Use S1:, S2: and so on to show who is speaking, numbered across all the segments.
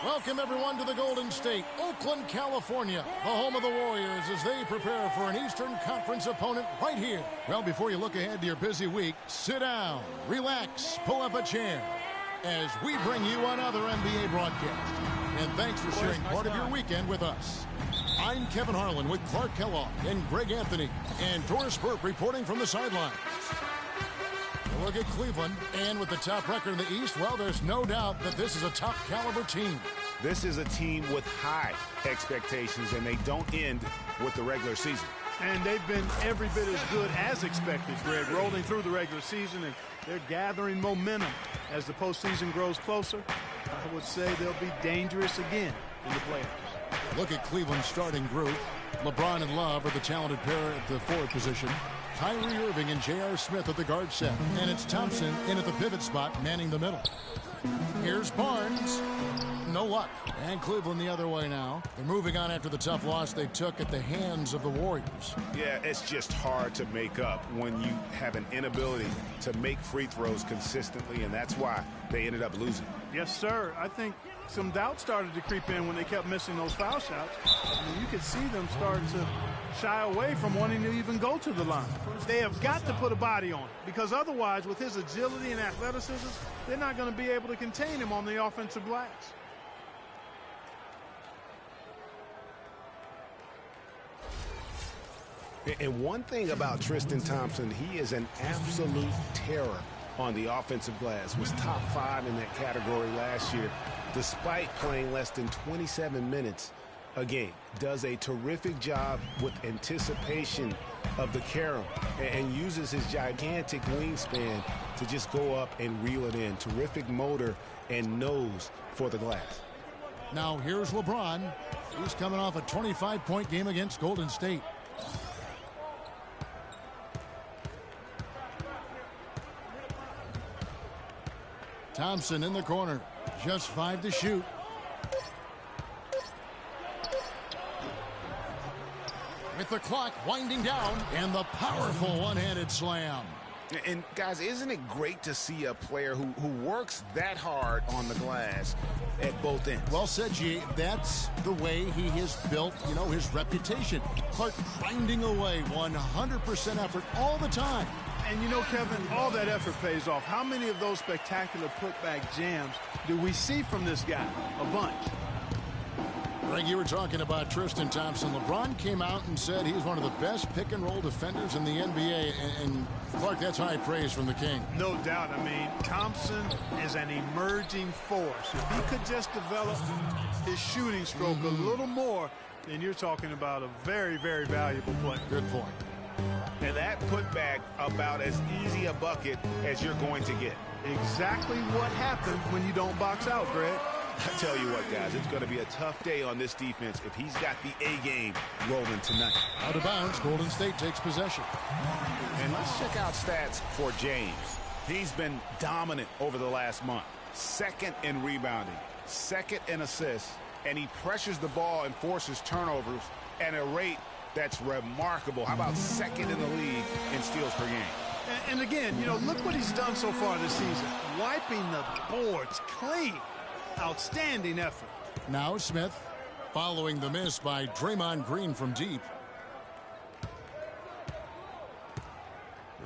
S1: Welcome, everyone, to the Golden State, Oakland, California, the home of the Warriors as they prepare for an Eastern Conference opponent right here. Well, before you look ahead to your busy week, sit down, relax, pull up a chair as we bring you another NBA broadcast. And thanks for sharing part of your weekend with us. I'm Kevin Harlan with Clark Kellogg and Greg Anthony and Doris Burke reporting from the sidelines. Look at Cleveland, and with the top record in the East, well, there's no doubt that this is a top-caliber team.
S2: This is a team with high expectations, and they don't end with the regular season.
S3: And they've been every bit as good as expected, Greg, rolling through the regular season, and they're gathering momentum as the postseason grows closer. I would say they'll be dangerous again in the playoffs.
S1: Look at Cleveland's starting group. LeBron and Love are the talented pair at the forward position. Kyrie Irving and J.R. Smith at the guard set. And it's Thompson in at the pivot spot, manning the middle. Here's Barnes. No luck. And Cleveland the other way now. They're moving on after the tough loss they took at the hands of the Warriors.
S2: Yeah, it's just hard to make up when you have an inability to make free throws consistently, and that's why they ended up losing.
S3: Yes, sir. I think some doubt started to creep in when they kept missing those foul shots. I mean, you could see them start to shy away from wanting to even go to the line. They have got to put a body on it, because otherwise, with his agility and athleticism, they're not going to be able to contain him on the offensive glass.
S2: And one thing about Tristan Thompson, he is an absolute terror on the offensive glass. Was top 5 in that category last year, despite playing less than 27 minutes a game. Does a terrific job with anticipation of the carom and uses his gigantic wingspan to just go up and reel it in. Terrific motor and nose for the glass.
S1: Now here's LeBron. He's coming off a 25-point game against Golden State. Thompson in the corner. Just 5 to shoot. With the clock winding down, and the powerful one-handed slam.
S2: And, guys, isn't it great to see a player who works that hard on the glass at both ends?
S1: Well said, G. That's the way he has built, his reputation. Clark grinding away 100% effort all the time.
S3: And, Kevin, all that effort pays off. How many of those spectacular putback jams do we see from this guy? A bunch.
S1: Greg, you were talking about Tristan Thompson. LeBron came out and said he's one of the best pick-and-roll defenders in the NBA. And Clark, that's high praise from the King.
S3: No doubt. I mean, Thompson is an emerging force. If he could just develop his shooting stroke a little more, then you're talking about a very, very valuable player.
S1: Good point.
S2: And that putback about as easy a bucket as you're going to get.
S3: Exactly what happens when you don't box out, Greg.
S2: I tell you what, guys, it's going to be a tough day on this defense if he's got the A game rolling tonight.
S1: Out of bounds, Golden State takes possession.
S2: And let's check out stats for James. He's been dominant over the last month. Second in rebounding, second in assists, and he pressures the ball and forces turnovers at a rate that's remarkable. How about second in the league in steals per game?
S3: And again, look what he's done so far this season. Wiping the boards clean. Outstanding effort.
S1: Now Smith following the miss by Draymond Green from deep.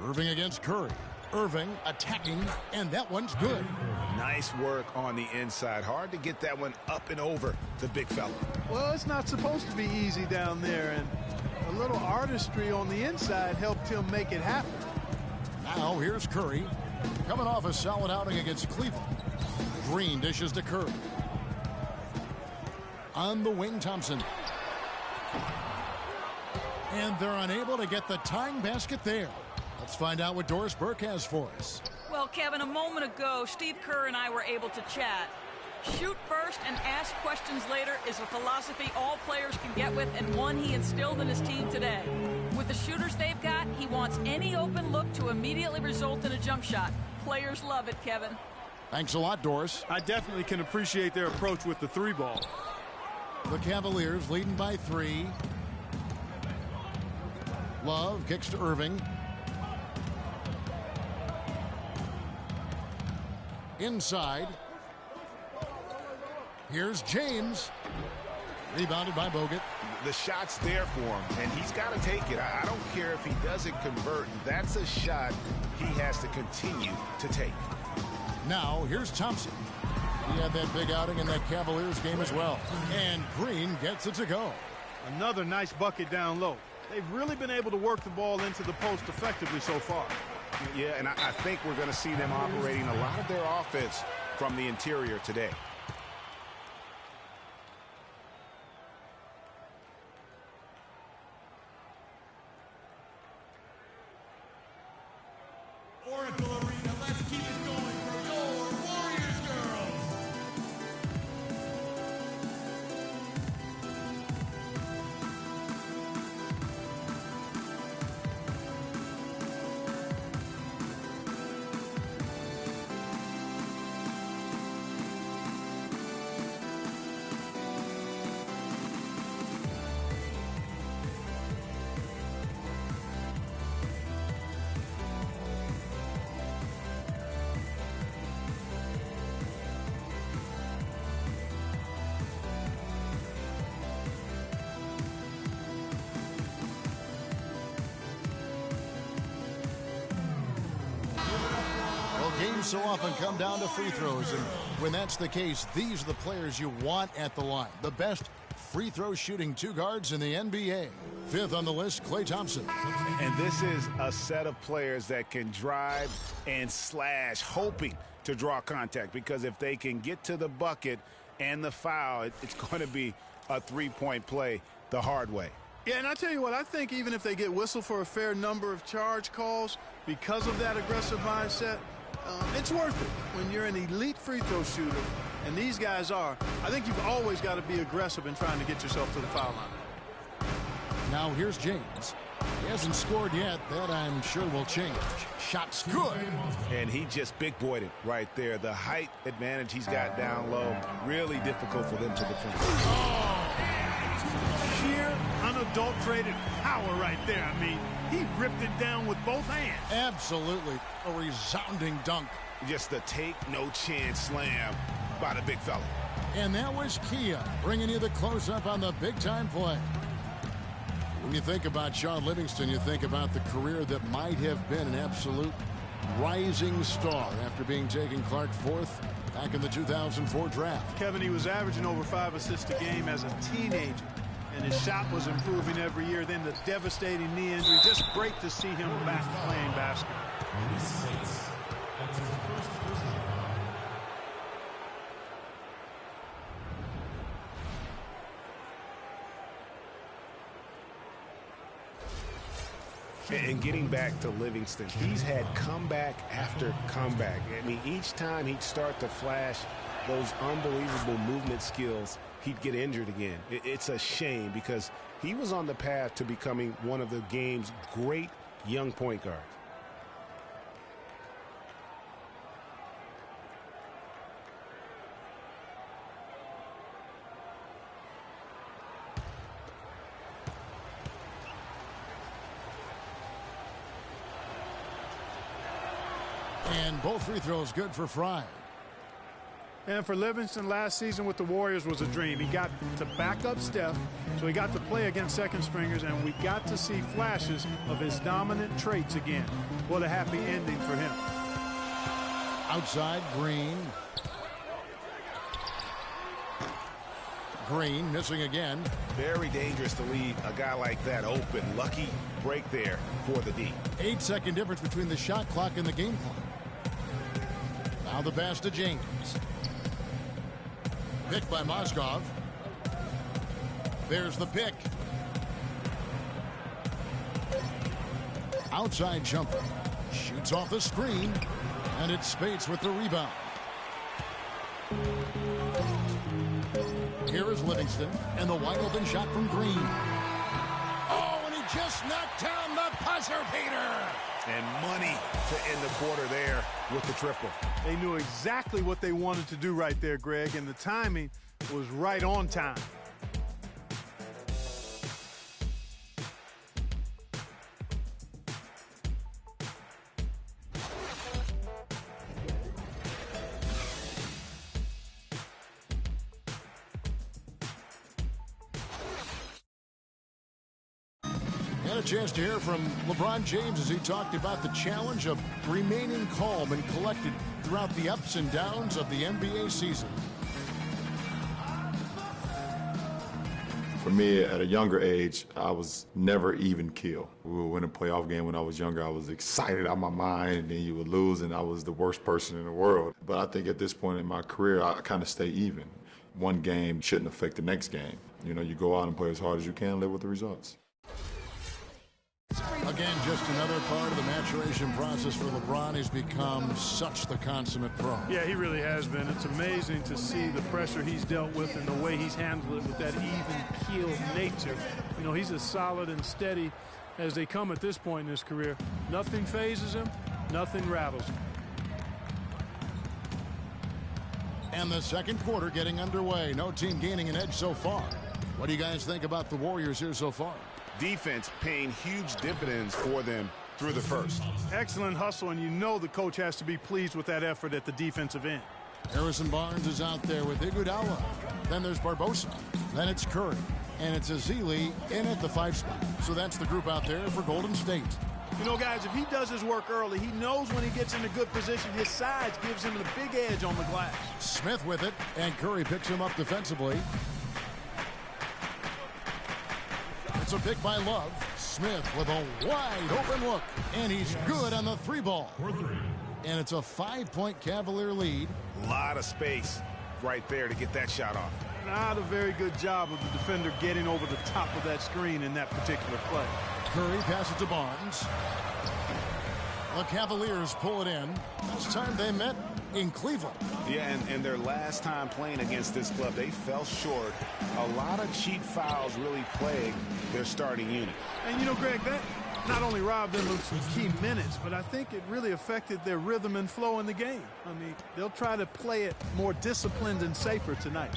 S1: Irving against Curry. Irving attacking, and that one's good.
S2: Nice work on the inside. Hard to get that one up and over the big fella.
S3: Well, it's not supposed to be easy down there, and a little artistry on the inside helped him make it happen.
S1: Now here's Curry, coming off a solid outing against Cleveland. Green dishes to Curry. On the wing, Thompson. And they're unable to get the tying basket there. Let's find out what Doris Burke has for us.
S4: Well, Kevin, a moment ago, Steve Kerr and I were able to chat. Shoot first and ask questions later is a philosophy all players can get with, and one he instilled in his team today. With the shooters they've got, he wants any open look to immediately result in a jump shot. Players love it, Kevin.
S1: Thanks a lot, Doris.
S3: I definitely can appreciate their approach with the 3-ball.
S1: The Cavaliers leading by 3. Love kicks to Irving. Inside. Here's James. Rebounded by Bogut.
S2: The shot's there for him, and he's got to take it. I don't care if he doesn't convert. That's a shot he has to continue to take.
S1: Now, here's Thompson. He had that big outing in that Cavaliers game as well. And Green gets it to go.
S3: Another nice bucket down low. They've really been able to work the ball into the post effectively so far.
S2: Yeah, and I think we're going to see them operating a lot of their offense from the interior today.
S5: Oracle Arena, let's keep it going for your Warriors girls.
S1: Games so often come down to free throws, and when that's the case, these are the players you want at the line. The best free throw shooting two guards in the NBA. Fifth on the list, Klay Thompson.
S2: And this is a set of players that can drive and slash, hoping to draw contact, because if they can get to the bucket and the foul, it's going to be a three-point play the hard way.
S3: Yeah, and I tell you what, I think even if they get whistled for a fair number of charge calls because of that aggressive mindset, it's worth it. When you're an elite free throw shooter, and these guys are, I think you've always got to be aggressive in trying to get yourself to the foul line.
S1: Now here's James. He hasn't scored yet. That I'm sure will change. Shot's good.
S2: And he just big-boyed it right there. The height advantage he's got down low, really difficult for them to defend.
S3: Sheer, unadulterated power right there. I mean, he ripped it down with both hands.
S1: Absolutely. A resounding dunk.
S2: Just a take-no-chance slam by the big fella.
S1: And that was Kia bringing you the close-up on the big-time play. When you think about Sean Livingston, you think about the career that might have been an absolute rising star after being taken Clark fourth back in the 2004 draft.
S3: Kevin, he was averaging over 5 assists a game as a teenager, and his shot was improving every year. Then the devastating knee injury. Just great to see him back playing basketball.
S2: And getting back to Livingston, he's had comeback after comeback. I mean, each time he'd start to flash those unbelievable movement skills, he'd get injured again. It's a shame because he was on the path to becoming one of the game's great young point guards.
S1: And both free throws good for Fry.
S3: And for Livingston, last season with the Warriors was a dream. He got to back up Steph, so he got to play against second stringers, and we got to see flashes of his dominant traits again. What a happy ending for him.
S1: Outside, Green. Green missing again.
S2: Very dangerous to leave a guy like that open. Lucky break there for the D.
S1: 8-second difference between the shot clock and the game clock. Now the pass to James. Pick by Moskov. There's the pick. Outside jumper. Shoots off the screen. And it's Spates with the rebound. Here is Livingston. And the wide open shot from Green. Oh, and he just knocked down the buzzer beater.
S2: And money to end the quarter there with the triple.
S3: They knew exactly what they wanted to do right there, Greg, and the timing was right on time.
S1: a chance to hear from LeBron James as he talked about the challenge of remaining calm and collected throughout the ups and downs of the NBA season.
S6: For me, at a younger age, I was never even keel. We would win a playoff game when I was younger. I was excited out of my mind, and then you would lose, and I was the worst person in the world. But I think at this point in my career, I kind of stay even. One game shouldn't affect the next game. You know, you go out and play as hard as you can, live with the results.
S1: Again, just another part of the maturation process for LeBron. He's become such the consummate pro.
S3: Yeah, he really has been. It's amazing to see the pressure he's dealt with and the way he's handled it with that even-keeled nature. You know, he's as solid and steady as they come at this point in his career. Nothing phases him. Nothing rattles him.
S1: And the second quarter getting underway. No team gaining an edge so far. What do you guys think about the Warriors here so far?
S2: Defense paying huge dividends for them through the first.
S3: Excellent hustle, and you know the coach has to be pleased with that effort at the defensive end.
S1: Harrison Barnes is out there with Iguodala. Then there's Barbosa. Then it's Curry. And it's Ezeli in at the 5 spot. So that's the group out there for Golden State.
S3: You know, guys, if he does his work early, he knows when he gets in a good position, his size gives him the big edge on the glass.
S1: Smith with it, and Curry picks him up defensively. It's a pick by Love. Smith with a wide open look, and he's good on the 3 ball. And it's a 5-point Cavalier lead.
S2: A lot of space right there to get that shot off.
S3: Not a very good job of the defender getting over the top of that screen in that particular play.
S1: Curry passes to Barnes. The Cavaliers pull it in. Last time they met in Cleveland.
S2: Yeah, and their last time playing against this club, they fell short. A lot of cheap fouls really plagued their starting unit.
S3: And you know, Greg, that not only robbed them of some key minutes, but I think it really affected their rhythm and flow in the game. I mean, they'll try to play it more disciplined and safer tonight.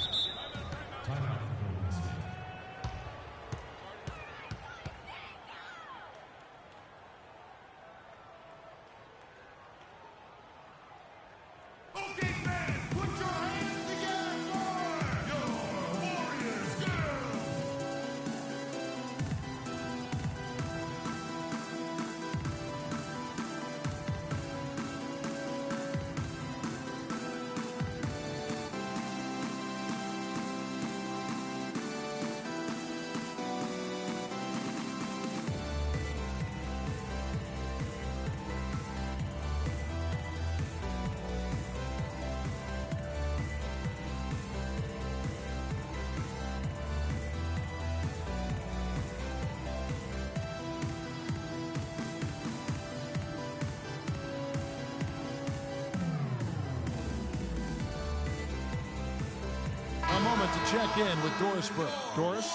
S1: To check in with Doris Burke. Doris?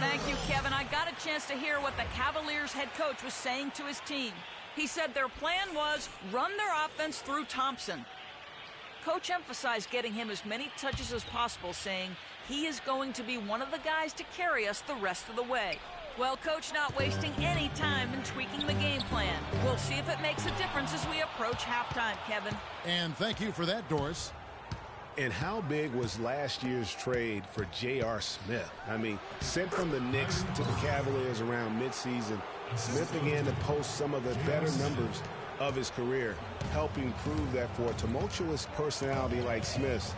S4: Thank you, Kevin. I got a chance to hear what the Cavaliers head coach was saying to his team. He said their plan was run their offense through Thompson. Coach emphasized getting him as many touches as possible, saying he is going to be one of the guys to carry us the rest of the way. Well, Coach not wasting any time in tweaking the game plan. We'll see if it makes a difference as we approach halftime, Kevin.
S1: And thank you for that, Doris.
S2: And how big was last year's trade for J.R. Smith? I mean, sent from the Knicks to the Cavaliers around midseason, Smith began to post some of the better numbers of his career, helping prove that for a tumultuous personality like Smith's,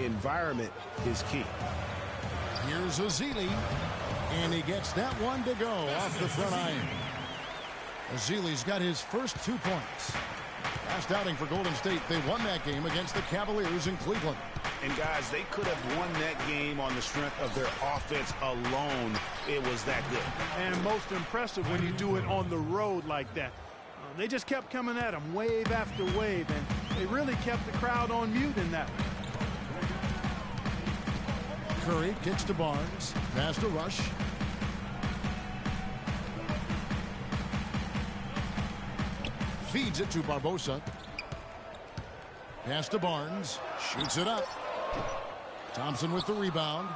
S2: environment is key.
S1: Here's Ezeli, and he gets that one to go off the front iron. Ezeli's got his first 2 points. Last outing for Golden State, they won that game against the Cavaliers in Cleveland.
S2: And guys, they could have won that game on the strength of their offense alone. It was that good.
S3: And most impressive when you do it on the road like that. They just kept coming at them wave after wave, and they really kept the crowd on mute in that one.
S1: Curry kicks to Barnes, pass to Rush. Feeds it to Barbosa. Pass to Barnes. Shoots it up. Thompson with the rebound.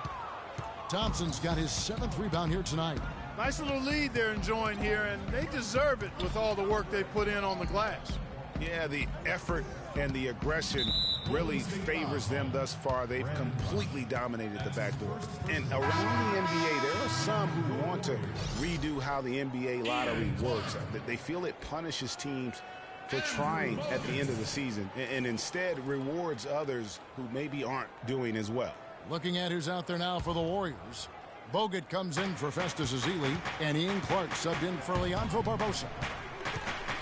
S1: Thompson's got his 7th rebound here tonight.
S3: Nice little lead they're enjoying here, and they deserve it with all the work they put in on the glass.
S2: Yeah, the effort and the aggression really favors them thus far. They've completely dominated the backboard. And around the NBA, there are some who want to redo how the NBA lottery works. They feel it punishes teams for trying at the end of the season and instead rewards others who maybe aren't doing as well.
S1: Looking at who's out there now for the Warriors. Bogut comes in for Festus Ezeli, and Ian Clark subbed in for Leandro Barbosa.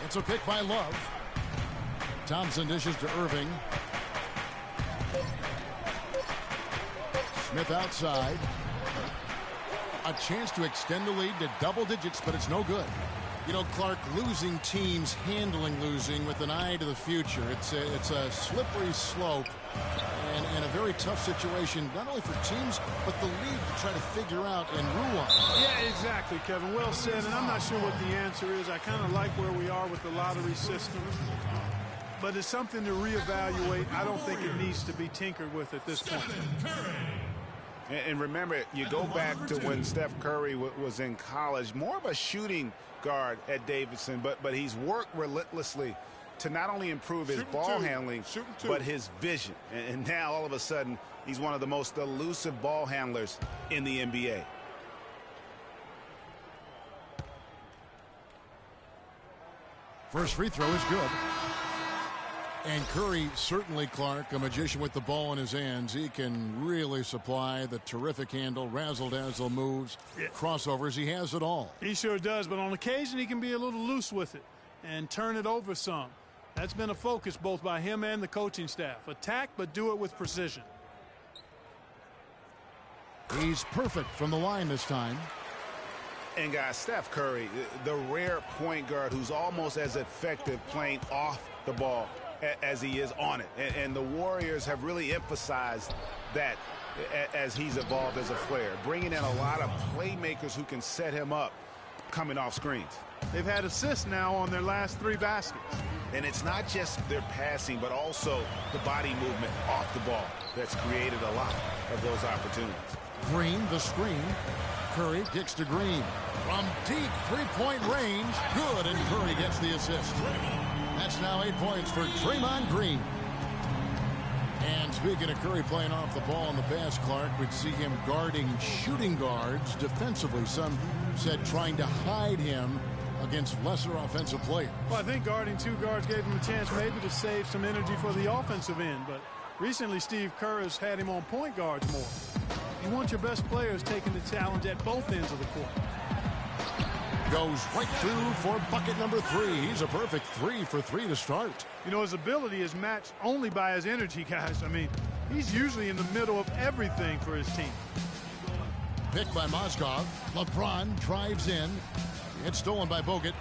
S1: It's a pick by Love. Thompson dishes to Irving. Smith outside. A chance to extend the lead to double digits, but it's no good. You know, Clark, losing teams handling losing with an eye to the future. It's a slippery slope and a very tough situation, not only for teams, but the league to try to figure out and rule on.
S3: Yeah, exactly, Kevin. Well said, and I'm not sure what the answer is. I kind of like where we are with the lottery system, but it's something to reevaluate. I don't think it needs to be tinkered with at this point.
S2: And remember, you go back to when Steph Curry was in college, more of a shooting guard at Davidson, but he's worked relentlessly to not only improve his ball handling, but his vision. And now, all of a sudden, he's one of the most elusive ball handlers in the NBA.
S1: First free throw is good. And Curry, certainly, Clark, a magician with the ball in his hands. He can really supply the terrific handle, razzle-dazzle moves, crossovers. He has it all.
S3: He sure does, but on occasion he can be a little loose with it and turn it over some. That's been a focus both by him and the coaching staff. Attack, but do it with precision.
S1: He's perfect from the line this time.
S2: And guys, Steph Curry, the rare point guard who's almost as effective playing off the ball as he is on it. And the Warriors have really emphasized that as he's evolved as a player, bringing in a lot of playmakers who can set him up coming off screens.
S3: They've had assists now on their last 3 baskets.
S2: And it's not just their passing, but also the body movement off the ball that's created a lot of those opportunities.
S1: Green, the screen. Curry kicks to Green. From deep three-point range. Good, and Curry gets the assist. That's now 8 points for Draymond Green. And speaking of Curry playing off the ball in the pass, Clark, we'd see him guarding shooting guards defensively. Some said trying to hide him against lesser offensive players.
S3: Well, I think guarding 2 guards gave him a chance maybe to save some energy for the offensive end. But recently, Steve Kerr has had him on point guards more. You want your best players taking the challenge at both ends of the court.
S1: Goes right through for bucket number 3. He's a perfect 3 for 3 to start.
S3: You know, his ability is matched only by his energy, guys. I mean, he's usually in the middle of everything for his team.
S1: Picked by Mozgov. LeBron drives in. It's stolen by Bogut.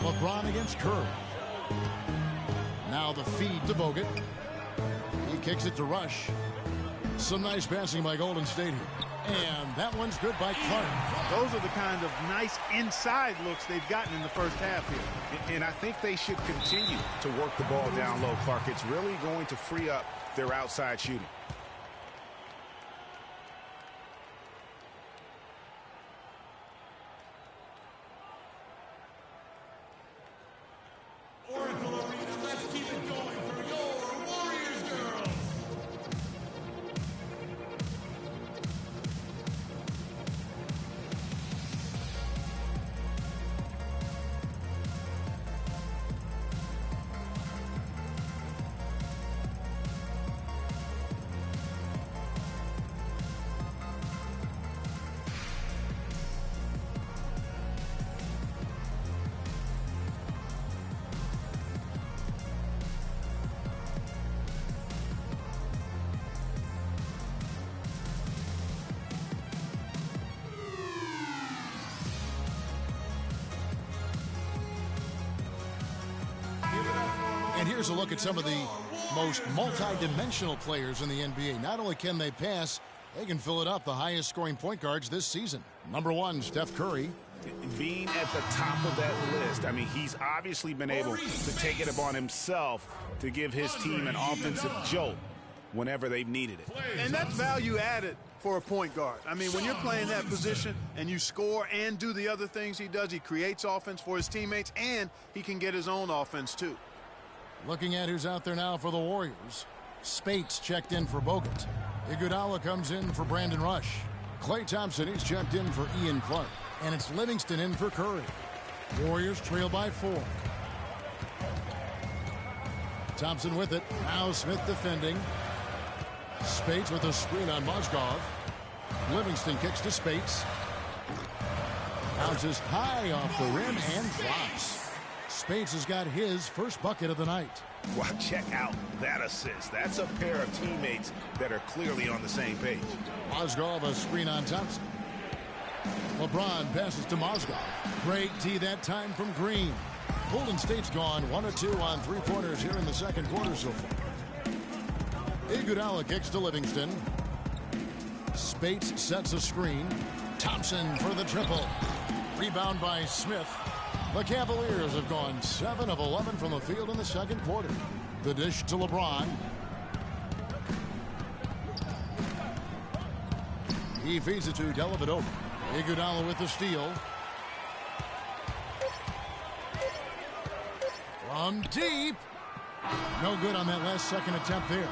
S1: LeBron against Curry. Now the feed to Bogut. He kicks it to Rush. Some nice passing by Golden State here. And that one's good by Clark.
S3: Those are the kind of nice inside looks they've gotten in the first half here.
S2: And I think they should continue to work the ball down low, Clark. It's really going to free up their outside shooting.
S5: Oracle Arena, let's keep it going for your Warriors girls.
S1: And here's a look at some of the most multi-dimensional players in the NBA. Not only can they pass, they can fill it up. The highest scoring point guards this season. Number 1, Steph Curry.
S2: Being at the top of that list, I mean, he's obviously been able to take it upon himself to give his team an offensive jolt whenever they've needed it.
S3: And that's value added for a point guard. I mean, when you're playing that position and you score and do the other things he does, he creates offense for his teammates, and he can get his own offense too.
S1: Looking at who's out there now for the Warriors. Spates checked in for Bogut. Iguodala comes in for Brandon Rush. Klay Thompson, he's checked in for Ian Clark. And it's Livingston in for Curry. Warriors trail by 4. Thompson with it. Now Smith defending. Spates with a screen on Mozgov. Livingston kicks to Spates. Bounces high off the rim and drops. Spates has got his first bucket of the night.
S2: Well, check out that assist. That's a pair of teammates that are clearly on the same page.
S1: Mozgov a screen on Thompson. LeBron passes to Mozgov. Great D that time from Green. Golden State's gone 1 of 2 on three-pointers here in the second quarter so far. Iguodala kicks to Livingston. Spates sets a screen. Thompson for the triple. Rebound by Smith. The Cavaliers have gone 7 of 11 from the field in the second quarter. The dish to LeBron. He feeds it to Dellavedova. Iguodala with the steal. From deep. No good on that last second attempt there.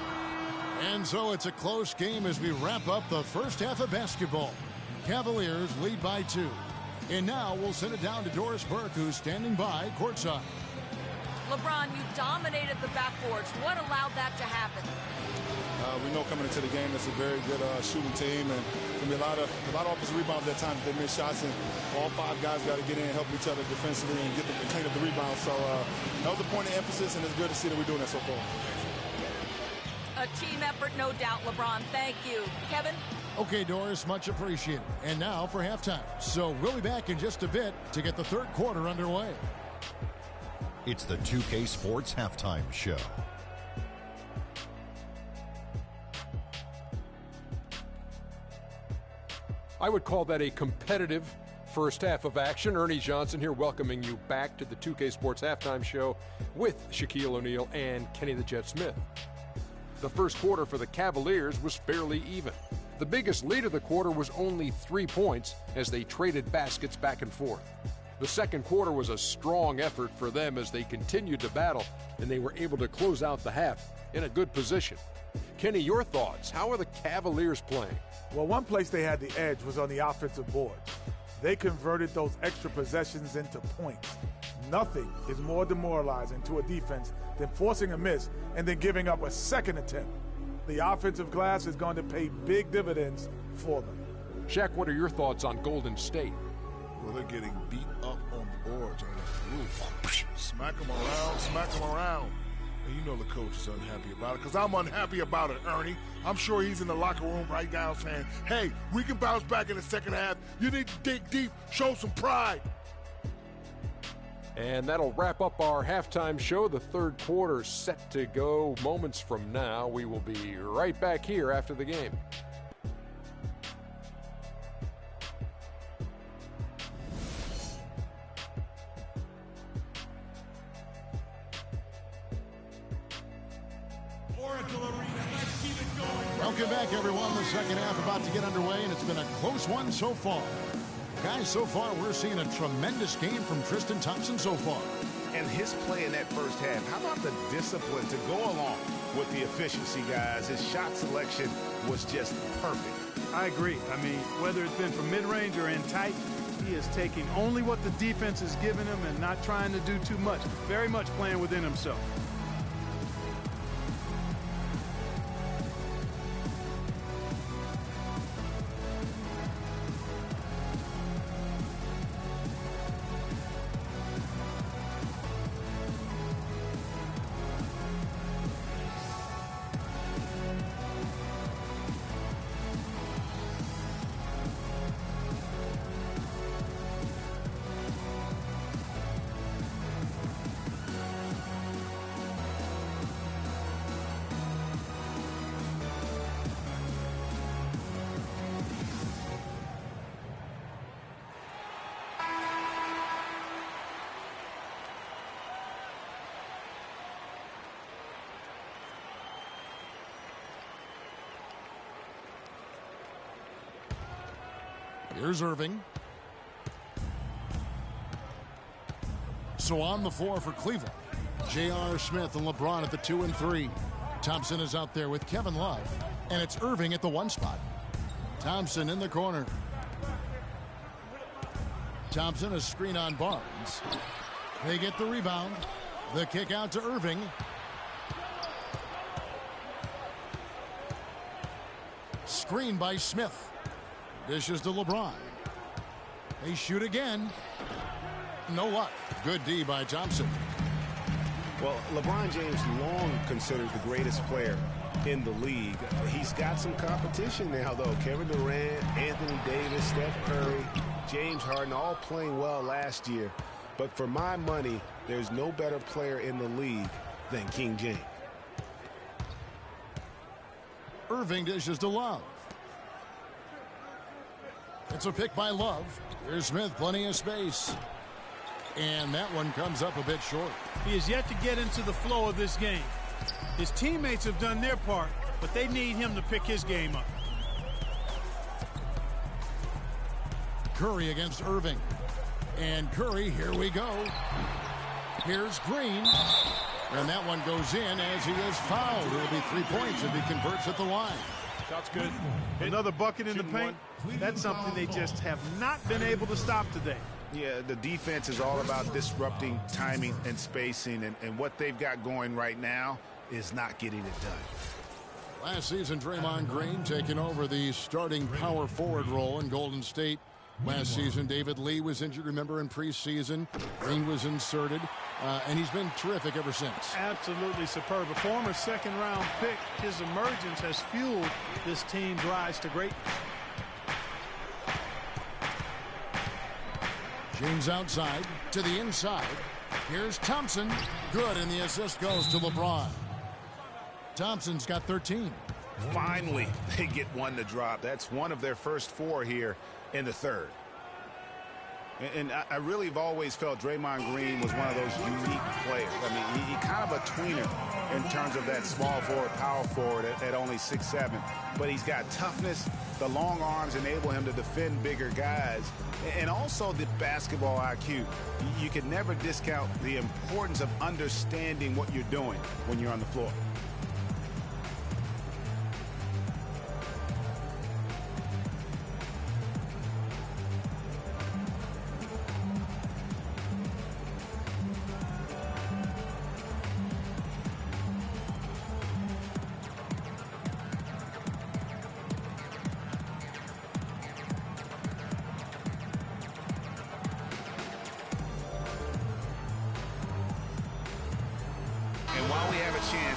S1: And so it's a close game as we wrap up the first half of basketball. Cavaliers lead by 2. And now we'll send it down to Doris Burke, who's standing by courtside.
S4: LeBron, you dominated the backboards. What allowed that to happen?
S7: We know coming into the game that's a very good shooting team, and there'll be a lot of offensive rebounds at times. They miss shots, and all 5 guys got to get in and help each other defensively and clean up the rebound. So that was a point of emphasis, and it's good to see that we're doing that so far.
S4: A team effort, no doubt, LeBron. Thank you. Kevin?
S1: Okay, Doris, much appreciated. And now for halftime. So we'll be back in just a bit to get the third quarter underway.
S8: It's the 2K Sports Halftime Show.
S9: I would call that a competitive first half of action. Ernie Johnson here welcoming you back to the 2K Sports Halftime Show with Shaquille O'Neal and Kenny the Jet Smith. The first quarter for the Cavaliers was fairly even. The biggest lead of the quarter was only 3 points as they traded baskets back and forth. The second quarter was a strong effort for them as they continued to battle, and they were able to close out the half in a good position. Kenny, your thoughts? How are the Cavaliers playing?
S10: Well, one place they had the edge was on the offensive board. They converted those extra possessions into points. Nothing is more demoralizing to a defense than forcing a miss and then giving up a second attempt. The offensive glass is going to pay big dividends for them.
S9: Shaq, what are your thoughts on Golden State?
S11: Well, they're getting beat up on the boards on the roof. Smack them around. And you know the coach is unhappy about it, because I'm unhappy about it, Ernie. I'm sure he's in the locker room right now saying, hey, we can bounce back in the second half. You need to dig deep, show some pride.
S9: And that'll wrap up our halftime show. The third quarter set to go moments from now. We will be right back here after the game.
S1: Welcome back, everyone. The second half about to get underway, and it's been a close one so far. Guys, so far we're seeing a tremendous game from Tristan Thompson so far.
S2: And his play in that first half, how about the discipline to go along with the efficiency, guys? His shot selection was just perfect.
S3: I agree. I mean, whether it's been from mid-range or in tight, he is taking only what the defense is giving him and not trying to do too much. Very much playing within himself.
S1: Here's Irving. So on the floor for Cleveland, J.R. Smith and LeBron at the 2 and 3. Thompson is out there with Kevin Love, and it's Irving at the 1 spot. Thompson in the corner. Thompson, a screen on Barnes. They get the rebound. The kick out to Irving. Screen by Smith. Dishes to LeBron. They shoot again. No luck. Good D by Thompson.
S2: Well, LeBron James long considered the greatest player in the league. He's got some competition now, though. Kevin Durant, Anthony Davis, Steph Curry, James Harden, all playing well last year. But for my money, there's no better player in the league than King James.
S1: Irving dishes to Love. It's a pick by Love. Here's Smith, plenty of space. And that one comes up a bit short.
S3: He has yet to get into the flow of this game. His teammates have done their part, but they need him to pick his game up.
S1: Curry against Irving. And Curry, here we go. Here's Green. And that one goes in as he is fouled. It'll be 3 points if he converts at the line.
S3: Shot's good. Another bucket in the paint. That's something they just have not been able to stop today.
S2: Yeah, the defense is all about disrupting timing and spacing, and what they've got going right now is not getting it done.
S1: Last season, Draymond Green taking over the starting power forward role in Golden State. Last season, David Lee was injured, remember, in preseason. Green was inserted, and he's been terrific ever since.
S3: Absolutely superb. A former second-round pick, his emergence has fueled this team's rise to greatness.
S1: James outside to the inside. Here's Thompson. Good, and the assist goes to LeBron. Thompson's got 13.
S2: Finally, they get one to drop. That's one of their first 4 here in the third. And I really have always felt Draymond Green was one of those unique players. I mean, he kind of a tweener in terms of that small forward, power forward at only 6'7". But he's got toughness. The long arms enable him to defend bigger guys. And also the basketball IQ. You can never discount the importance of understanding what you're doing when you're on the floor.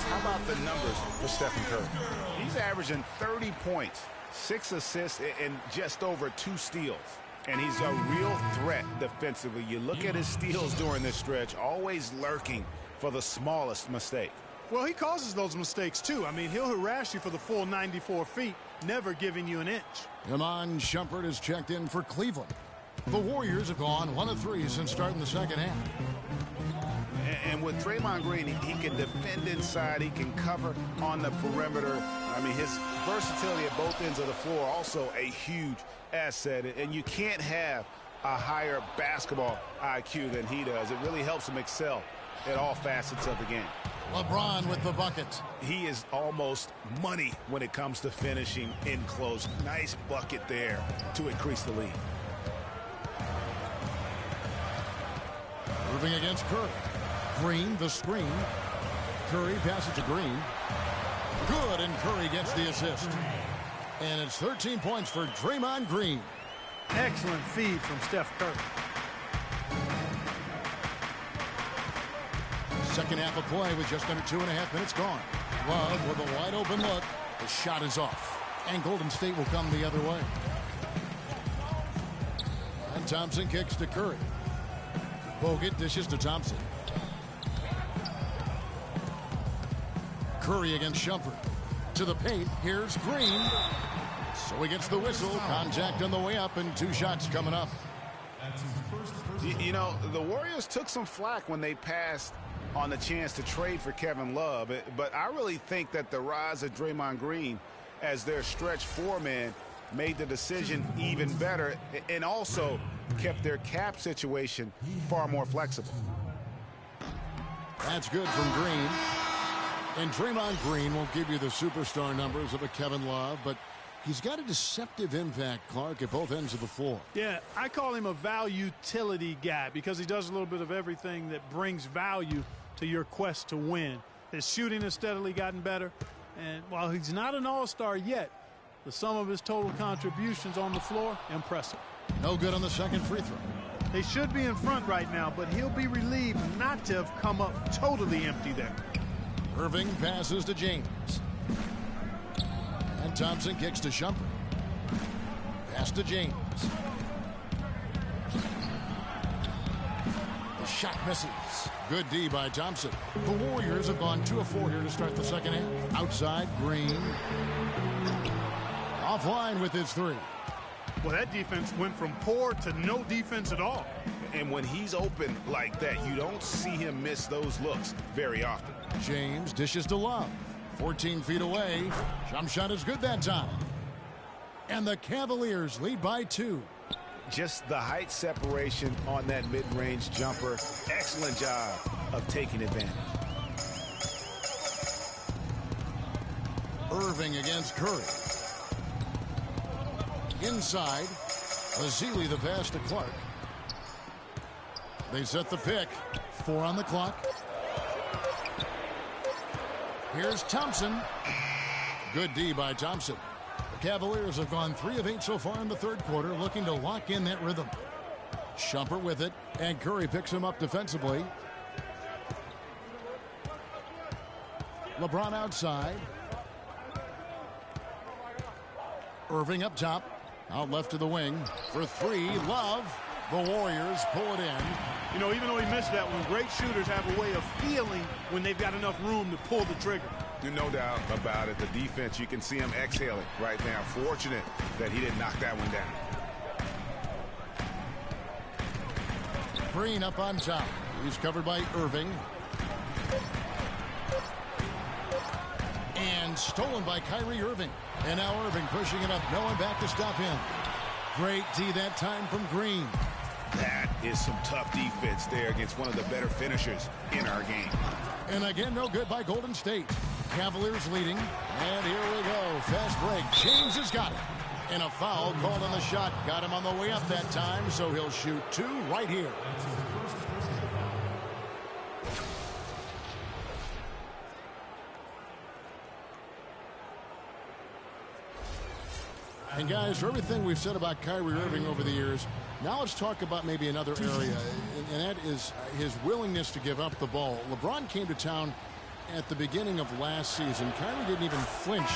S2: How about the numbers for Stephen Curry? He's averaging 30 points, 6 assists, and just over 2 steals. And he's a real threat defensively. You look at his steals during this stretch, always lurking for the smallest mistake.
S3: Well, he causes those mistakes, too. I mean, he'll harass you for the full 94 feet, never giving you an inch.
S1: Iman Shumpert is checked in for Cleveland. The Warriors have gone 1 of 3 since starting the second half.
S2: And with Draymond Green, he can defend inside. He can cover on the perimeter. I mean, his versatility at both ends of the floor also a huge asset. And you can't have a higher basketball IQ than he does. It really helps him excel at all facets of the game.
S1: LeBron with the bucket.
S2: He is almost money when it comes to finishing in close. Nice bucket there to increase the lead.
S1: Moving against Curry. Green, the screen. Curry passes to Green. Good, and Curry gets the assist. And it's 13 points for Draymond Green.
S3: Excellent feed from Steph Curry.
S1: Second half of play with just under 2.5 minutes gone. Love with a wide open look. The shot is off. And Golden State will come the other way. And Thompson kicks to Curry. Bogut dishes to Thompson. Curry against Shumpert. To the paint. Here's Green. So he gets the whistle. Contact on the way up, and 2 shots coming up.
S2: You know, the Warriors took some flack when they passed on the chance to trade for Kevin Love. But I really think that the rise of Draymond Green as their stretch 4-man made the decision even better and also kept their cap situation far more flexible.
S1: That's good from Green. And Draymond Green won't give you the superstar numbers of a Kevin Love, but he's got a deceptive impact, Clark, at both ends of the floor.
S3: Yeah, I call him a value-utility guy because he does a little bit of everything that brings value to your quest to win. His shooting has steadily gotten better, and while he's not an all-star yet, the sum of his total contributions on the floor, impressive.
S1: No good on the second free throw.
S3: They should be in front right now, but he'll be relieved not to have come up totally empty there.
S1: Irving passes to James. And Thompson kicks to Shumpert. Pass to James. The shot misses. Good D by Thompson. The Warriors have gone 2 of 4 here to start the second half. Outside, Green. Offline with his three.
S3: Well, that defense went from poor to no defense at all.
S2: And when he's open like that, you don't see him miss those looks very often.
S1: James dishes to Love. 14 feet away. Jump shot is good that time. And the Cavaliers lead by 2.
S2: Just the height separation on that mid-range jumper. Excellent job of taking advantage.
S1: Irving against Curry. Inside. Azili the pass to Clark. They set the pick. 4 on the clock. Here's Thompson. Good D by Thompson. The Cavaliers have gone 3 of 8 so far in the third quarter, looking to lock in that rhythm. Shumpert with it, and Curry picks him up defensively. LeBron outside. Irving up top. Out left to the wing. For 3, Love. The Warriors pull it in.
S3: You know, even though he missed that one, great shooters have a way of feeling when they've got enough room to pull the trigger.
S2: No doubt about it. The defense, you can see him exhaling right now. Fortunate that he didn't knock that one down.
S1: Green up on top. He's covered by Irving. And stolen by Kyrie Irving. And now Irving pushing it up. No one back to stop him. Great D that time from Green.
S2: That is some tough defense there against one of the better finishers in our game.
S1: And again, no good by Golden State. Cavaliers leading. And here we go. Fast break. James has got it. And a foul called on the shot. Got him on the way up that time, so he'll shoot 2 right here. And guys, for everything we've said about Kyrie Irving over the years, now let's talk about maybe another area, and that is his willingness to give up the ball. LeBron came to town at the beginning of last season. Kyrie didn't even flinch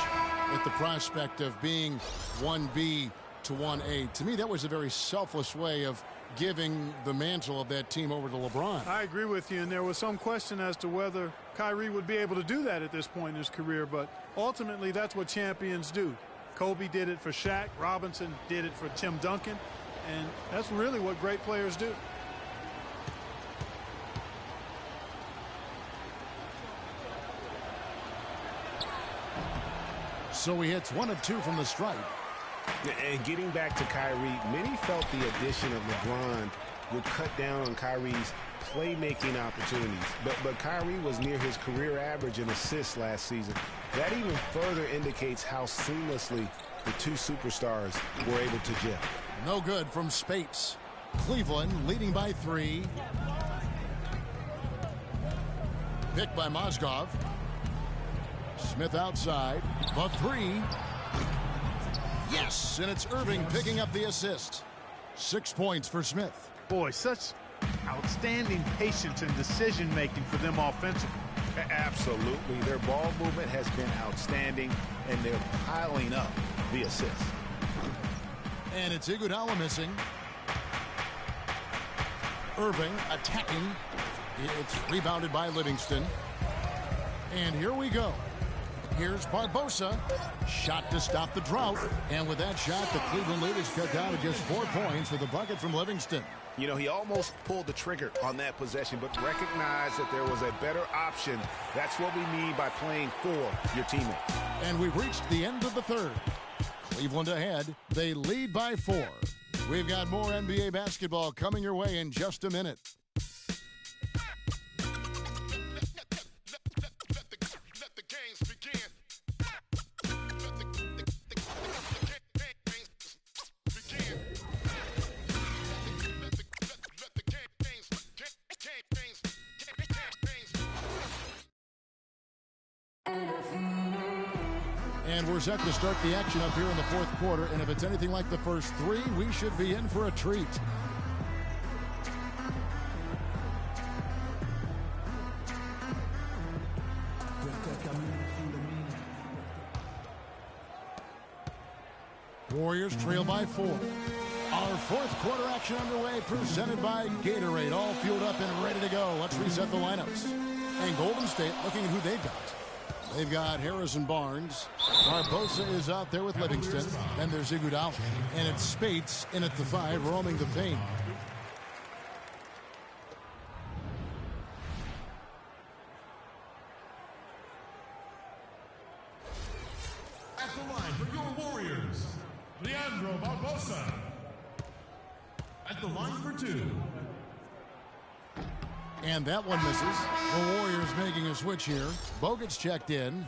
S1: at the prospect of being 1B to 1A. To me, that was a very selfless way of giving the mantle of that team over to LeBron.
S3: I agree with you, and there was some question as to whether Kyrie would be able to do that at this point in his career, but ultimately that's what champions do. Kobe did it for Shaq. Robinson did it for Tim Duncan. And that's really what great players do.
S1: So he hits 1 of 2 from the stripe.
S2: And getting back to Kyrie, many felt the addition of LeBron would cut down on Kyrie's playmaking opportunities. But Kyrie was near his career average in assists last season. That even further indicates how seamlessly the two superstars were able to gel.
S1: No good from Spates. Cleveland leading by 3. Picked by Mozgov. Smith outside. The 3. Yes, and it's Irving picking up the assist. 6 points for Smith.
S3: Boy, such outstanding patience and decision-making for them offensively.
S2: Absolutely. Their ball movement has been outstanding, and they're piling up the assists.
S1: And it's Iguodala missing. Irving attacking. It's rebounded by Livingston. And here we go. Here's Barbosa. Shot to stop the drought. And with that shot, the Cleveland lead is cut down to just 4 points with a bucket from Livingston.
S2: You know, he almost pulled the trigger on that possession, but recognized that there was a better option. That's what we mean by playing for your teammates.
S1: And we've reached the end of the third. Cleveland ahead. They lead by 4. We've got more NBA basketball coming your way in just a minute. And we're set to start the action up here in the fourth quarter. And if it's anything like the first 3, we should be in for a treat. Warriors trail by 4. Our fourth quarter action underway, presented by Gatorade. All fueled up and ready to go. Let's reset the lineups. And Golden State looking at who they've got. They've got Harrison Barnes. Barbosa is out there with Livingston. Then there's Iguodala. And it's Spates in at the 5, roaming the paint.
S5: At the line for your Warriors, Leandro Barbosa. At the line for 2.
S1: And that one misses. The Warriors making a switch here. Bogut's checked in.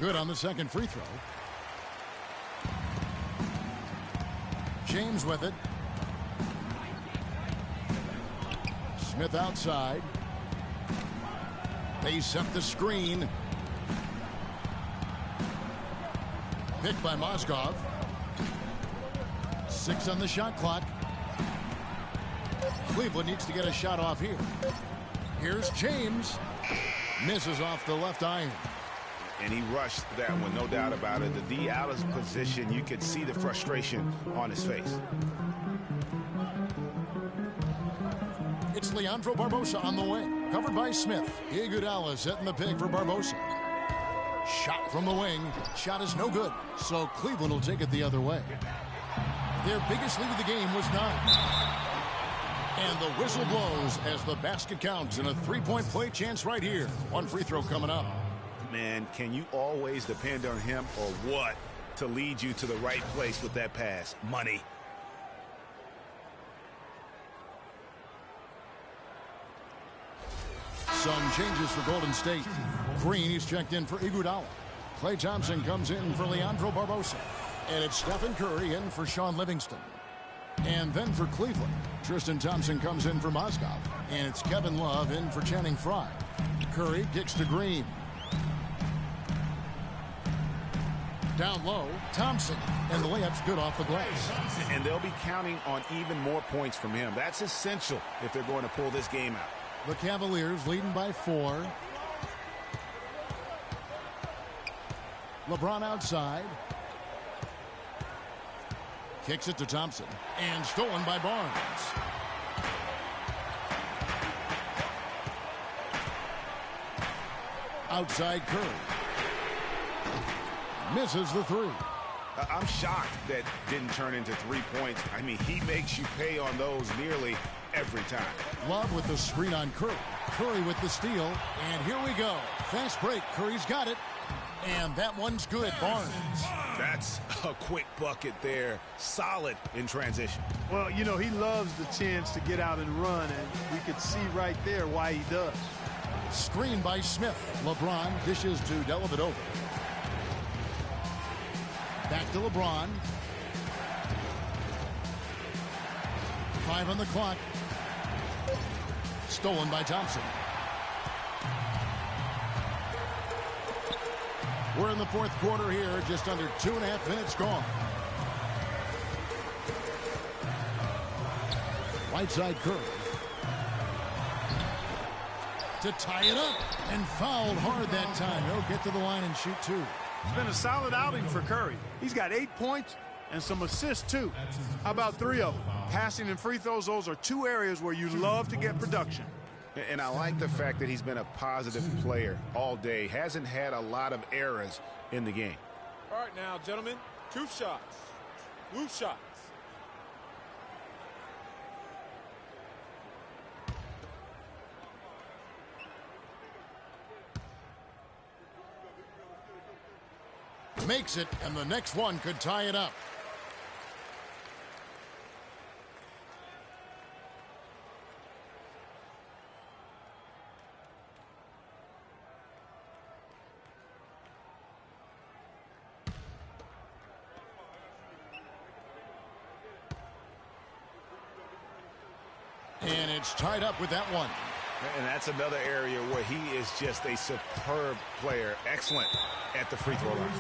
S1: Good on the second free throw. James with it. Smith outside. They set the screen. Picked by Mozgov. 6 on the shot clock. Cleveland needs to get a shot off here. Here's James. Misses off the left iron.
S2: And he rushed that one, no doubt about it. The D out of position, you could see the frustration on his face.
S1: It's Leandro Barbosa on the wing, covered by Smith. Iguodala setting the pick for Barbosa. Shot from the wing. Shot is no good, so Cleveland will take it the other way. Their biggest lead of the game was 9. And the whistle blows as the basket counts and a 3-point play chance right here. One free throw coming up.
S2: Man, can you always depend on him or what to lead you to the right place with that pass? Money.
S1: Some changes for Golden State. Green, he's checked in for Iguodala. Klay Thompson comes in for Leandro Barbosa. And it's Stephen Curry in for Sean Livingston. And then for Cleveland, Tristan Thompson comes in for Mozgov. And it's Kevin Love in for Channing Frye. Curry kicks to Green. Down low, Thompson, and the layup's good off the glass.
S2: And they'll be counting on even more points from him. That's essential if they're going to pull this game out.
S1: The Cavaliers leading by 4. LeBron outside. Kicks it to Thompson, and stolen by Barnes. Outside Curry. Misses the 3.
S2: I'm shocked that didn't turn into 3 points. I mean, he makes you pay on those nearly every time.
S1: Love with the screen on Curry. Curry with the steal. And here we go. Fast break. Curry's got it. And that one's good. Barnes.
S2: That's a quick bucket there. Solid in transition.
S3: Well, you know, he loves the chance to get out and run, and we could see right there why he does.
S1: Screen by Smith. LeBron dishes to Dellavedova. Back to LeBron. 5 on the clock. Stolen by Thompson. We're in the fourth quarter here, just under 2.5 minutes gone. Right side Curry. To tie it up, and fouled hard that time. He'll get to the line and shoot 2.
S3: It's been a solid outing for Curry. He's got 8 points and some assists, too. How about 3 of them? Passing and free throws, those are 2 areas where you love to get production.
S2: And I like the fact that he's been a positive player all day. Hasn't had a lot of errors in the game.
S12: All right now, gentlemen, 2 shots. 2 shots.
S1: Makes it, and the next one could tie it up. And it's tied up with that one.
S2: And that's another area where he is just a superb player. Excellent at the free throw line.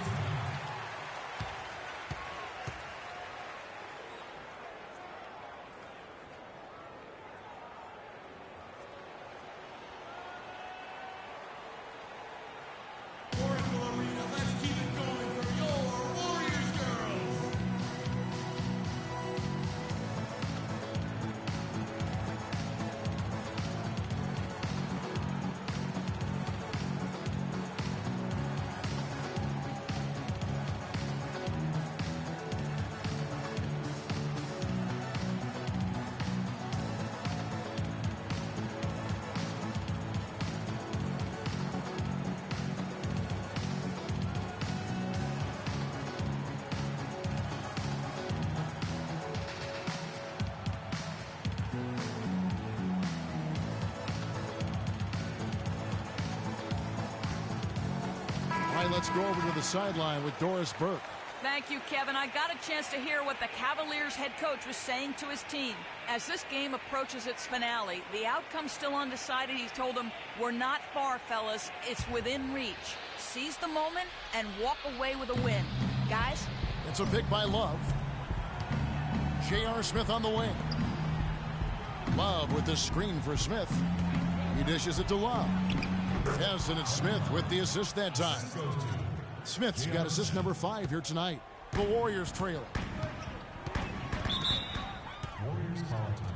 S1: Let's go over to the sideline with Doris Burke.
S4: Thank you, Kevin. I got a chance to hear what the Cavaliers head coach was saying to his team. As this game approaches its finale, the outcome's still undecided. He told them, "We're not far, fellas. It's within reach. Seize the moment and walk away with a win." Guys?
S1: It's a pick by Love. J.R. Smith on the wing. Love with the screen for Smith. He dishes it to Love. Yes, and it's Smith with the assist that time. Smith's got assist number 5 here tonight. The Warriors trailing.
S5: Warriors call time.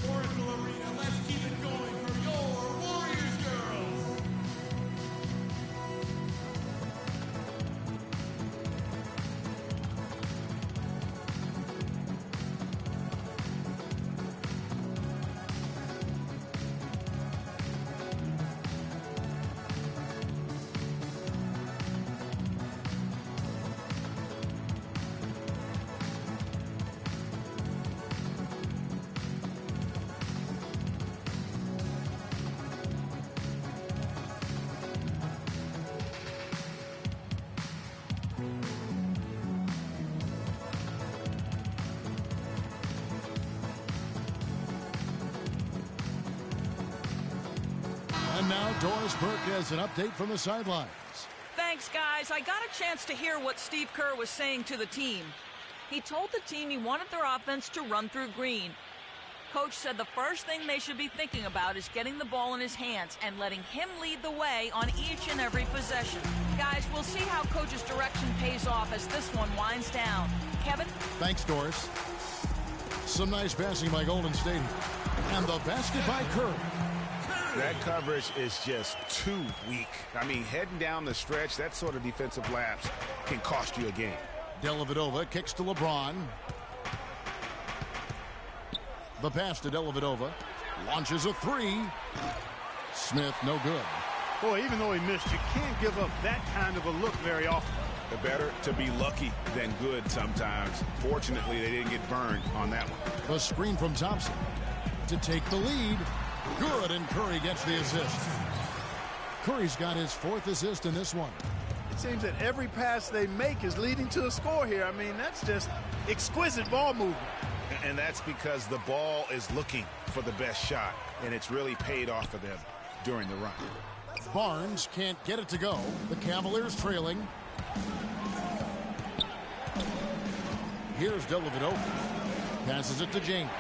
S5: Oracle Arena, let's keep it going for your Warriors girls.
S1: And now Doris Burke has an update from the sidelines.
S4: Thanks, guys. I got a chance to hear what Steve Kerr was saying to the team. He told the team he wanted their offense to run through Green. Coach said the first thing they should be thinking about is getting the ball in his hands and letting him lead the way on each and every possession. Guys, we'll see how Coach's direction pays off as this one winds down. Kevin?
S1: Thanks, Doris. Some nice passing by Golden State. And the basket by Curry.
S2: That coverage is just too weak. I mean, heading down the stretch, that sort of defensive lapse can cost you a game.
S1: Dellavedova kicks to LeBron. The pass to Dellavedova. Launches a 3. Smith, no good.
S3: Boy, even though he missed, you can't give up that kind of a look very often.
S2: Better to be lucky than good sometimes. Fortunately, they didn't get burned on that one.
S1: The screen from Thompson to take the lead. Good, and Curry gets the assist. Curry's got his 4th assist in this one.
S3: It seems that every pass they make is leading to a score here. I mean, that's just exquisite ball movement.
S2: And that's because the ball is looking for the best shot, and it's really paid off for them during the run.
S1: Barnes can't get it to go. The Cavaliers trailing. Here's Dellavedova. Passes it to James.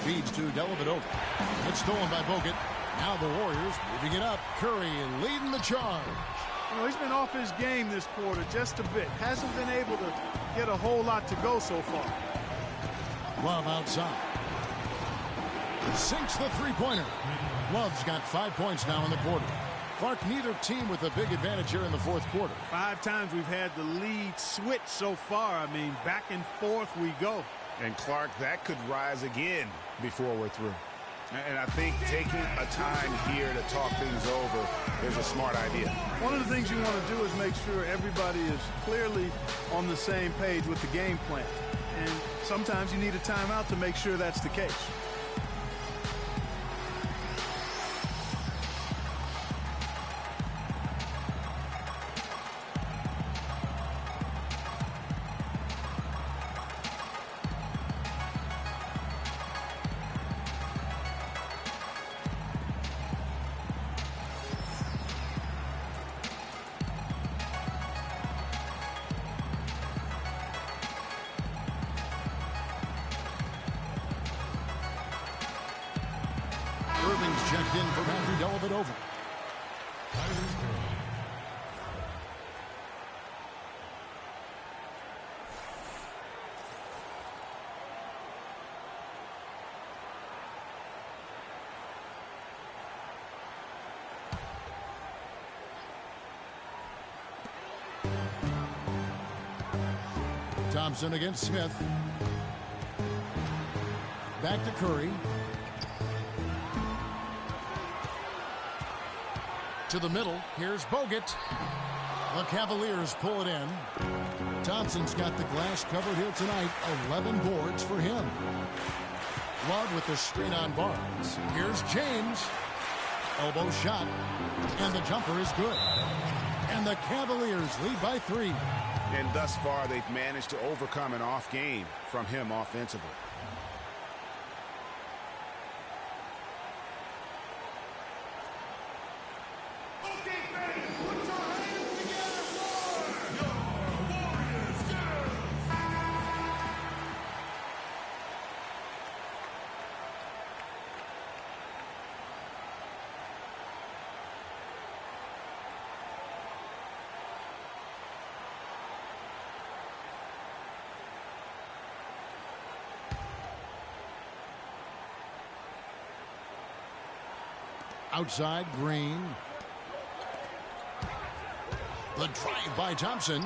S1: Feeds to Dellavedova. It's stolen by Bogut. Now the Warriors moving it up. Curry leading the charge.
S3: You know, he's been off his game this quarter just a bit. Hasn't been able to get a whole lot to go so far.
S1: Love outside. Sinks the three-pointer. Love's got 5 points now in the quarter. Clark, neither team with a big advantage here in the fourth quarter.
S3: 5 times we've had the lead switch so far. I mean, back and forth we go.
S2: And Clark, that could rise again before we're through. And I think taking a time here to talk things over is a smart idea.
S3: One of the things you want to do is make sure everybody is clearly on the same page with the game plan. And sometimes you need a timeout to make sure that's the case.
S1: Irving's checked in for Matthew Dellavedova. Thompson against Smith. Back to Curry. To the middle. Here's Bogut. The Cavaliers pull it in. Thompson's got the glass covered here tonight. 11 boards for him. Love with the straight on Barnes. Here's James. Elbow shot. And the jumper is good. And the Cavaliers lead by 3.
S2: And thus far, they've managed to overcome an off game from him offensively.
S1: Outside, Green. The drive by Thompson.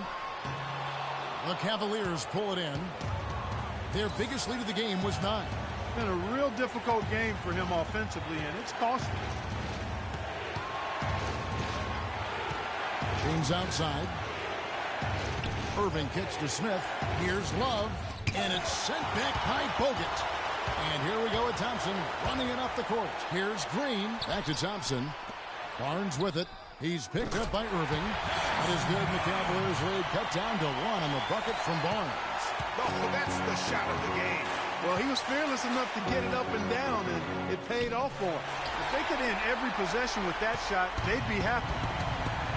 S1: The Cavaliers pull it in. Their biggest lead of the game was 9.
S3: It's been a real difficult game for him offensively, and it's costly.
S1: James outside. Irving kicks to Smith. Here's Love. And it's sent back by Bogut. And here we go with Thompson running it up the court. Here's Green. Back to Thompson. Barnes with it. He's picked up by Irving. That is good. The Cavaliers lead cut down to 1 on the bucket from Barnes.
S2: Oh, that's the shot of the game.
S3: Well, he was fearless enough to get it up and down, and it paid off for him. If they could end every possession with that shot, they'd be happy.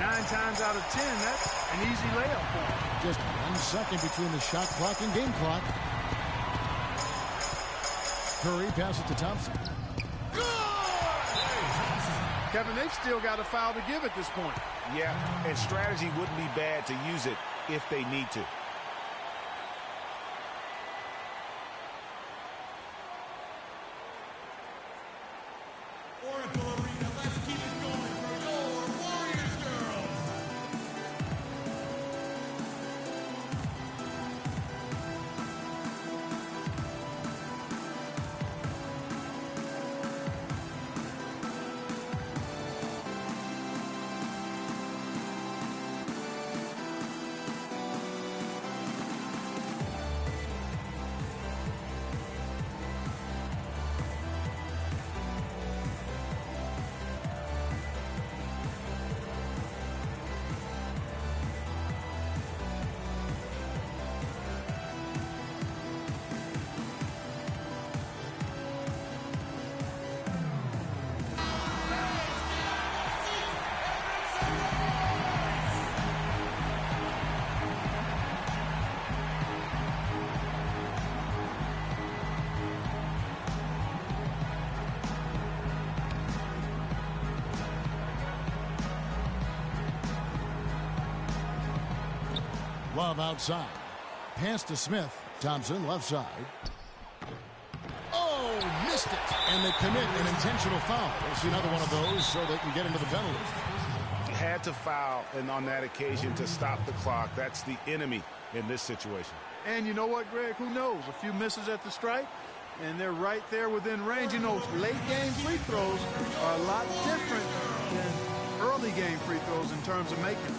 S3: 9 times out of 10, that's an easy layup for him.
S1: Just 1 second between the shot clock and game clock. Curry passes to Thompson.
S3: Kevin, they've still got a foul to give at this point.
S2: Yeah, and strategy wouldn't be bad to use it if they need to.
S5: Oracle Arena, let's keep it going for your Warriors girls.
S1: Love outside. Pass to Smith. Thompson left side. Oh, missed it. And they commit an intentional foul. We'll see another one of those so they can get into the penalty.
S2: Had to foul and on that occasion to stop the clock. That's the enemy in this situation.
S3: And you know what, Greg? Who knows? A few misses at the stripe, and they're right there within range. You know, late-game free throws are a lot different than early-game free throws in terms of making them.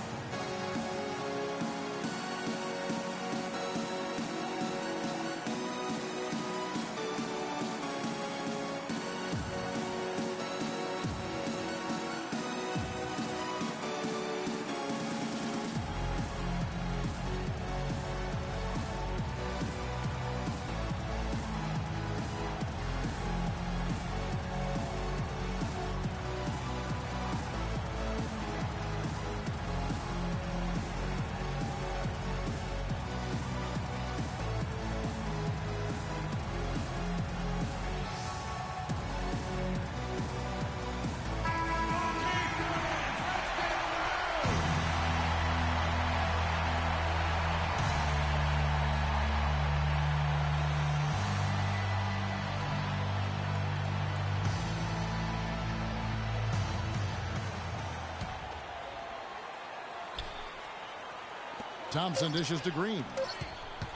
S1: Thompson dishes to Green.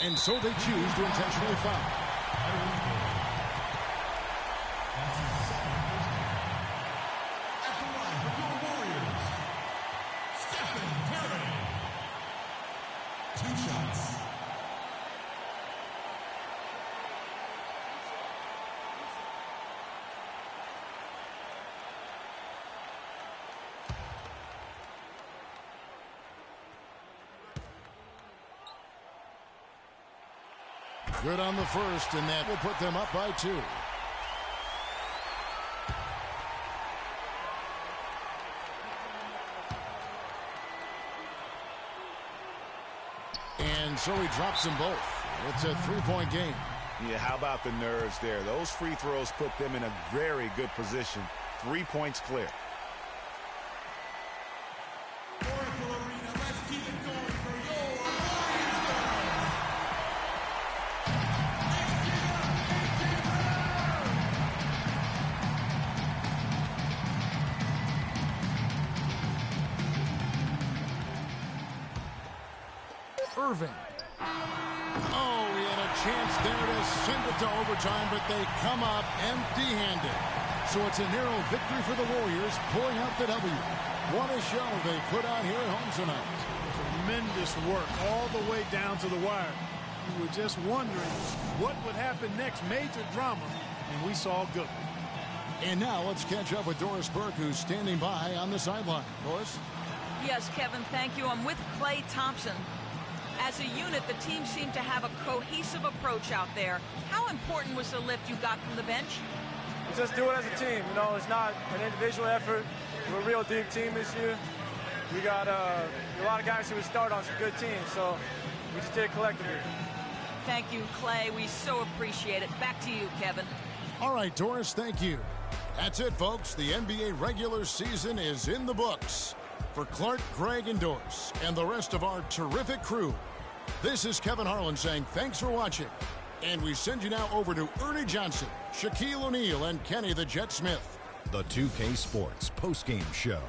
S1: And so they choose to intentionally foul.
S5: At the line for your Warriors, Stephen Curry. 2 shots.
S1: Good on the first, and that will put them up by 2. And so he drops them both. It's a 3-point game.
S2: Yeah, how about the nerves there? Those free throws put them in a very good position. 3 points clear.
S5: Let's keep it going for your Warriors.
S1: Irving. Oh, he had a chance there to send it to overtime, but they come up empty-handed. So it's a narrow victory for the Warriors, pulling out the W. What a show they put on here at home tonight.
S3: Tremendous work all the way down to the wire. We were just wondering what would happen next. Major drama, and we saw good.
S1: And now let's catch up with Doris Burke, who's standing by on the sideline. Doris?
S4: Yes, Kevin, thank you. I'm with Klay Thompson. As a unit, the team seemed to have a cohesive approach out there. How important was the lift you got from the bench?
S13: Just do it as a team. You know, it's not an individual effort. We're a real deep team this year. We got a lot of guys who would start on some good teams, so we just did it collectively.
S4: Thank you, Klay. We so appreciate it. Back to you, Kevin.
S1: All right, Doris, thank you. That's it, folks. The NBA regular season is in the books. For Clark, Greg, and Doris, and the rest of our terrific crew, this is Kevin Harlan saying thanks for watching. And we send you now over to Ernie Johnson, Shaquille O'Neal, and Kenny the Jet Smith.
S8: The 2K Sports postgame show.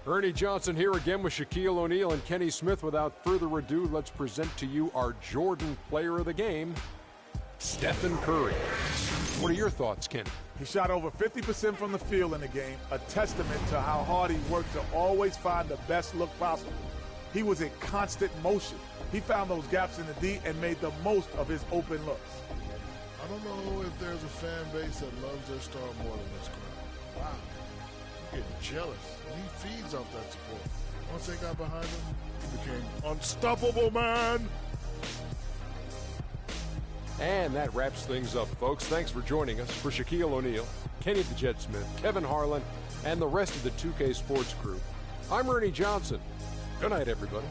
S9: Ernie Johnson here again with Shaquille O'Neal and Kenny Smith. Without further ado, let's present to you our Jordan player of the game, Stephen Curry. What are your thoughts, Ken?
S10: He shot over 50% from the field in the game, a testament to how hard he worked to always find the best look possible. He was in constant motion. He found those gaps in the D and made the most of his open looks.
S11: I don't know if there's a fan base that loves their star more than this crowd. Wow. I'm getting jealous. He feeds off that support. Once they got behind him, he became unstoppable, man.
S9: And that wraps things up, folks. Thanks for joining us. For Shaquille O'Neal, Kenny the Jet Smith, Kevin Harlan, and the rest of the 2K Sports crew, I'm Ernie Johnson. Good night, everybody.